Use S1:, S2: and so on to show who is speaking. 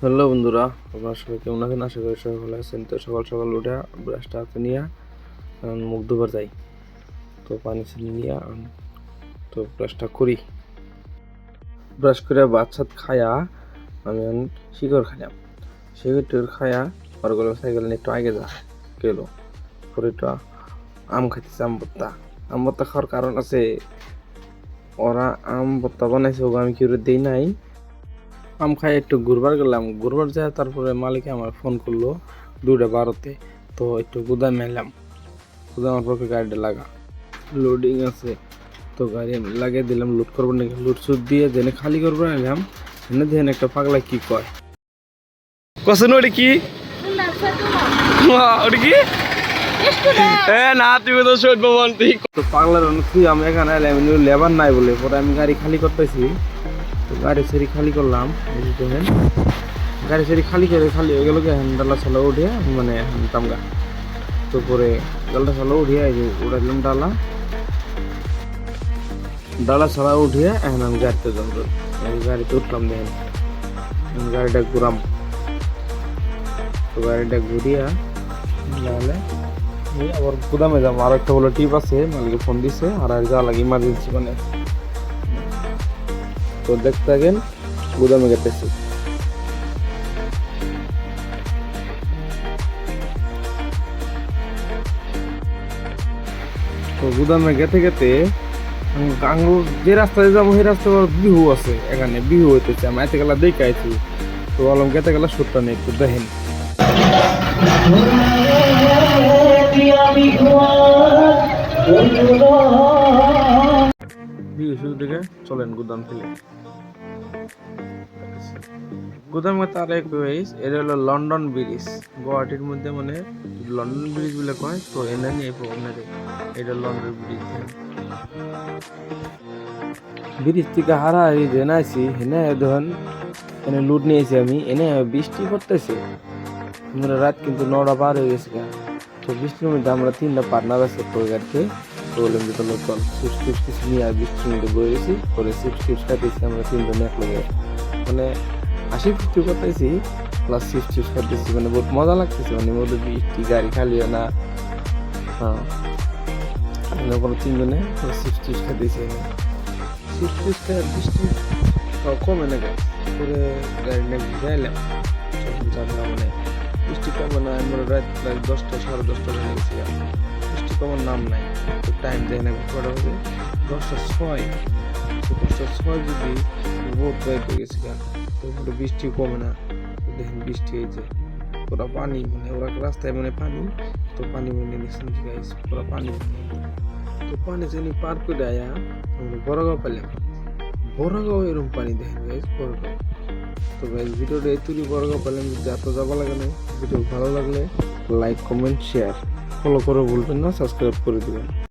S1: Hello বন্ধুরা, আপনারা সবাই কেমন আছেন? আশা করি সবাই ভালো আছেন। তো সকাল সকাল উঠে ব্রাশটা হাতে নিয়ে মুখ ধোবার যাই। তো পানি ছিনি নিয়ে তো ব্রাশটা করি। ব্রাশ করে ভাত সাত খায়া আমি শিকড় খাইলাম। শিকড় খায়া পরে গেলাম সাইকেল নিয়ে একটু আগে যা গেল। পরে একটু আম খাইতেছে, আম ভর্তা খাওয়ার কারণ আছে, ওরা আম ভর্তা বানাইছে, ওকে আমি কি দেই নাই। আম খাই একটু ঘুরবার গেলাম, ঘুরবার যায় তারপরে মালিকে আমার ফোন করলো 2:12-তে। তো একটু গুদামে এলাম, গুদামের পক্ষে গাড়িটা লাগা লোডিং আছে, তো গাড়ি লাগিয়ে দিলাম। লোড করবো নাকি লোড সুদ দিয়ে জেনে খালি করবো এলাম। এনে দেখেন একটা পাগলা কি কয় কসন ওটা কি ওটা কি না তুমি তো সৈন্য বলতে তো পাগলার তুই আমি এখানে এলাম, লেবার নাই বলে পরে আমি গাড়ি খালি করতেছি। তো গাড়ি সেরি খালি করলাম, দেখেন গাড়ি সেরি খালি করে খালি হয়ে গেল ডালা ছালা উঠে মানে তামগা। তো পরে ডালটা ছালা উঠিয়ে উঠাইলাম ডালা ছাড়া উঠিয়ে এখন আমি গাড়িতে যাবো। গাড়িতে উঠলাম, দেখেন গাড়িটা ঘুরাম। তো গাড়িটা ঘুরিয়া তাহলে আবার গুদামে যাবো। আর একটা বলে টিপ আছে, মালিকে ফোন দিছে আর যাওয়া লাগে ইমার্জেন্সি মানে। তো দেখতে থাকেন, গুদামে গেতেছি। তো গুদামে গেতে গেতে আঙ্গুর যে রাস্তায় যাবো সেই রাস্তায় বিহু আছে, এখানে বিহু হইতেছে। আমি এতে গেলা দেখে আইছি। তো বললাম গেতে গেলা সুরটা নেই, একটু দেখেন। বিহু শুরু থেকে চলেন গুদাম থেকে। গুদামে তার এক ব্রিজ, এটা হলো লন্ডন ব্রিজ। গুয়াহাটির মধ্যে মানে লন্ডন ব্রিজ বলে কয়। তো এনে নিয়ে এটা লন্ডন ব্রিজ। ব্রিজ থেকে হারাহারি জেনে আছি হেনে ধন এনে লুট নিয়েছি আমি। এনে বৃষ্টি করতেছে, আমরা রাত কিন্তু 9টা পার হয়ে গেছে। তো বৃষ্টির মধ্যে আমরা 3টা পার্টনার আছে গাড়িতে। তো বললাম যে তোমরা চল চিপস টিপস কিছু নিয়ে আর বৃষ্টির মধ্যে বয়ে গেছি। পরে চিপস টিপস খাইতেছি আমরা 3জন এক লগে, মানে হাসি ফুর্তি করতেছি প্লাস চিপস টিপস খাইতেছি, মানে বহুত মজা লাগতেছে। মানে মধ্যে বৃষ্টি, গাড়ি খালি হয় না। হ্যাঁ, কোনো 3জনে চিপস টিপস খাইতেছি। চিপস টিপস খাই বৃষ্টি কমে না গাছ করে গাড়ি নিয়ে ঘুরে এলাম। মানে বৃষ্টি কমে না, আমরা রাত প্রায় 10টা 10:30 বেজে গেছি। বৃষ্টি কমার নাম নাই। তো টাইম দেয় না, কটা বাজে 10:06। 10:06 যদি বহুত বাইক হয়ে গেছে। তো বৃষ্টি কমে না। দেখেন বৃষ্টি হয়েছে, পুরো পানি, মানে ওরা রাস্তায় মানে পানি। তো পানি মানে দেখছেন কি গাইস, পুরো পানি। তো পানি জানি পার করে আয়া আমরা বড়গাঁও পেলাম। বড়গাঁও এরকম পানি দেখেন গাইস, বড়গাঁও। তো গাইস ভিডিওটা এই তুলি বড়গাঁও পেলাম। যদি এত যাওয়া লাগে না, ভিডিও ভালো লাগলে লাইক কমেন্ট শেয়ার ফলো করে ভুলবেন না, সাবস্ক্রাইব করে দিবেন।